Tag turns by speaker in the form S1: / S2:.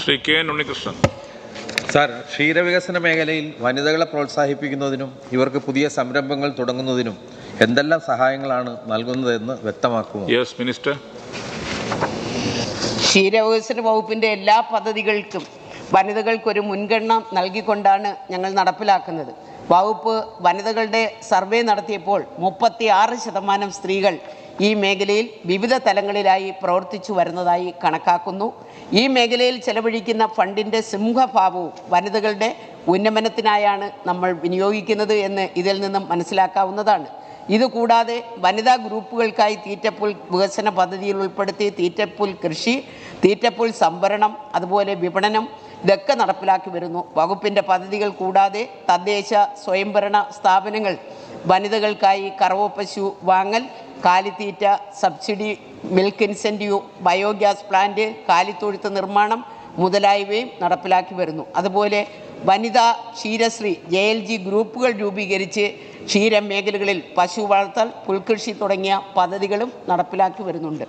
S1: Shri K N Unnikrishnan.
S2: Sir, ക്ഷീരവികസന മേഖലയിൽ വനിതകളെ പ്രോത്സാഹിപ്പിക്കുന്നതിനും ഇവർക്ക് പുതിയ സംരംഭങ്ങൾ തുടങ്ങുന്നതിനും എന്തെല്ലാം സഹായങ്ങളാണ് നൽകുന്നതെന്ന് വ്യക്തമാക്കുമോ?
S1: Yes minister.
S3: ക്ഷീരവികസന വകുപ്പിൻ്റെ എല്ലാ പദ്ധതികൾക്കും വനിതകൾക്കൊരു മുൻഗണന നൽകിക്കൊണ്ടാണ് ഞങ്ങൾ നടപ്പിലാക്കുന്നത്. വകുപ്പ് വനിതകളുടെ സർവേ നടത്തിയപ്പോൾ 36% സ്ത്രീകൾ ഈ മേഖലയിൽ വിവിധ തലങ്ങളിലായി പ്രവർത്തിച്ചു വരുന്നതായി കണക്കാക്കുന്നു. ഈ മേഖലയിൽ ചെലവഴിക്കുന്ന ഫണ്ടിൻ്റെ സിംഹഭാഗവും വനിതകളുടെ ഉന്നമനത്തിനായാണ് നമ്മൾ വിനിയോഗിക്കുന്നത് എന്ന് ഇതിൽ നിന്നും മനസ്സിലാക്കാവുന്നതാണ്. ഇതുകൂടാതെ വനിതാ ഗ്രൂപ്പുകൾക്കായി തീറ്റപ്പുൽ വികസന പദ്ധതിയിൽ ഉൾപ്പെടുത്തി തീറ്റപ്പുൽ കൃഷി, തീറ്റപ്പുൽ സംഭരണം, അതുപോലെ വിപണനം ഇതൊക്കെ നടപ്പിലാക്കി വരുന്നു. വകുപ്പിൻ്റെ പദ്ധതികൾ കൂടാതെ തദ്ദേശ സ്വയംഭരണ സ്ഥാപനങ്ങൾ വനിതകൾക്കായി കറവ പശു വാങ്ങൽ, കാലിത്തീറ്റ subsidy, milk incentive, biogas plant, കാലിത്തൊഴുത്ത് നിർമ്മാണം മുതലായവയും നടപ്പിലാക്കി വരുന്നു. അതുപോലെ വനിതാ ക്ഷീരശ്രീ JLG ഗ്രൂപ്പുകൾ രൂപീകരിച്ച് ക്ഷീര മേഖലകളിൽ പശു വളർത്തൽ, പുൽകൃഷി തുടങ്ങിയ പദ്ധതികളും നടപ്പിലാക്കി വരുന്നുണ്ട്.